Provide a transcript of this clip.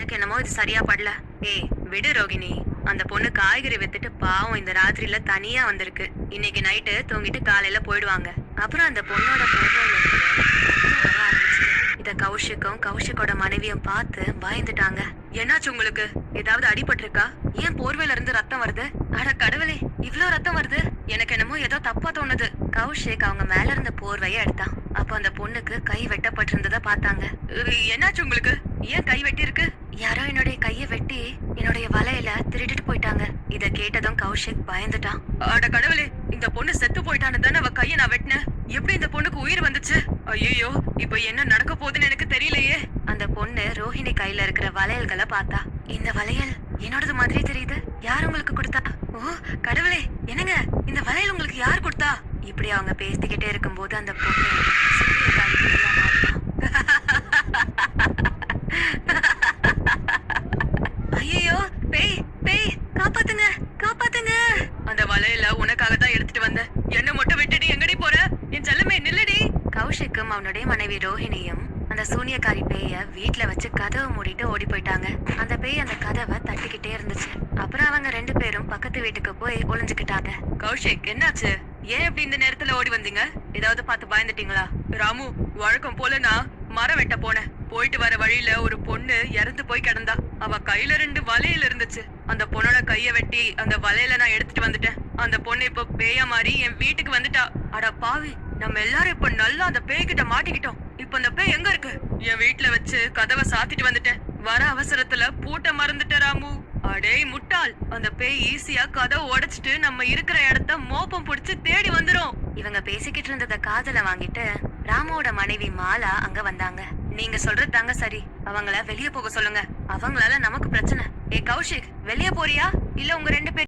எனக்கு என்னமோ இது சரியா படல. ஏய் விடு ரோகிணி. அந்த பொண்ணு காய்கறி வித்துட்டு பாவம் இந்த ராத்திரில தனியா வந்திருக்கு. இன்னைக்கு நைட்டு தூங்கிட்டு காலையில போயிடுவாங்க. அப்புறம் அந்த பொண்ணோட போர்வையில இருந்து ரத்தம் வர ஆரம்பிச்சுது. இத கௌஷிக்கும் கௌஷிக்கோட மனைவியும் பார்த்து பயந்துட்டாங்க. என்னாச்சு உங்களுக்கு? ஏதாவது அடிபட்டிருக்கா? ஏன் போர்வையில இருந்து ரத்தம் வருது? அட கடவுளே, இவ்ளோ ரத்தம் வருது. எனக்கு என்னமோ ஏதோ தப்பா தோணுது. கௌஷிக் அவங்க மேல இருந்த போர்வைய எடுத்தான். அப்ப அந்த பொண்ணுக்கு கை வெட்டப்பட்டிருந்தத பார்த்தாங்க. என்னாச்சு உங்களுக்கு? ஏன் கை வெட்டி இருக்கு? யாரோ என்னுடைய கைய வெட்டி என்னுடைய வலையில திருடிட்டு போயிட்டாங்க. இத கேட்டதும் கௌஷிக் பயந்துட்டான். அட கடவுளே, இந்த பொண்ணு செத்து போயிட்டான்னு தானே அவ கைய நான் வெட்டினேன். எப்படி இந்த பொண்ணுக்கு உயிர் வந்துச்சு? ஐயோ, இப்ப என்ன நடக்க போகுதுன்னு எனக்கு தெரியலையே. அந்த பொண்ணு ரோஹிணி கையில இருக்கிற வளையல்களை பார்த்தா. இந்த வளையல் என்னோடது மாதிரி தெரியுது. யார் உங்களுக்கு கொடுத்தா? ஓ கடவுளே, என்னங்க இந்த வளையல் உங்களுக்கு யார் கொடுத்தா? இப்படி அவங்க பேசிக்கிட்டே இருக்கும்போது அந்த பொண்ணு சூரியகாந்தி பேயா மாறினா. ஐயோ, பேய் பேய், காப்பாத்துங்க காப்பாத்துங்க. அந்த வலையில உனக்காக தான் எடுத்துட்டு வந்தேன். என்ன மட்டும் விட்டுட்டு எங்கடி போற? என் செல்லமே நில்லுடி. கௌஷிக்கும் அவனுடைய மனைவி ரோஹிணியும் அந்த சூனியக்காரி பேய வீட்ல வச்சு கதவை மூடிட்டு ஓடி போயிட்டாங்க. அந்த பேய் அந்த கதவை தட்டிக்கிட்டே இருந்துச்சு. அப்புறம் அவங்க 2 பேரும் பக்கத்து வீட்டுக்கு போய் ஒளிஞ்சுக்கிட்டாங்க. கௌஷிக், என்னாச்சு? ஏன் இப்படி இந்த நேரத்துல ஓடி வந்தீங்க? ஏதாவது பார்த்து பயந்துட்டீங்களா? ராமு, வழக்கம் போல நான் மரம் வெட்ட போனேன். போயிட்டு வர வழியில ஒரு பொண்ணு இறந்து போய் கிடந்தா. அவ கையில 2 வளையல் இருந்துச்சு. அந்த பொண்ணோட கைய வெட்டி அந்த வளையல நான் எடுத்துட்டு வந்துட்டேன். அந்த பொண்ணு இப்ப பேயா மாறி என் வீட்டுக்கு வந்துட்டா. அட பாவி, நம்ம எல்லாரும் இப்ப நல்லா அந்த பேய்கிட்ட மாட்டிக்கிட்டோம். இப்ப அந்த பேய் எங்க இருக்கு? என் வீட்டுல வச்சு கதவை சாத்திட்டு வந்துட்டேன். வர அவசரத்துல பூட்ட மறந்துட்டேன் ராமு. அடே முட்டாள், அந்த பேய் ஈஸியா கதவை உடைச்சிட்டு நம்ம இருக்கிற இடத்த மோப்பம் புடிச்சு தேடி வந்துரும். இவங்க பேசிக்கிட்டு இருந்தத காதுல வாங்கிட்டு ராமுவோட மனைவி மாலா அங்க வந்தாங்க. நீங்க சொல்றது தாங்க சரி, அவங்கள வெளிய போக சொல்லுங்க. அவங்களால நமக்கு பிரச்சனை. ஏ கௌஷிக், வெளிய போறியா? இல்ல உங்க 2 பேரும்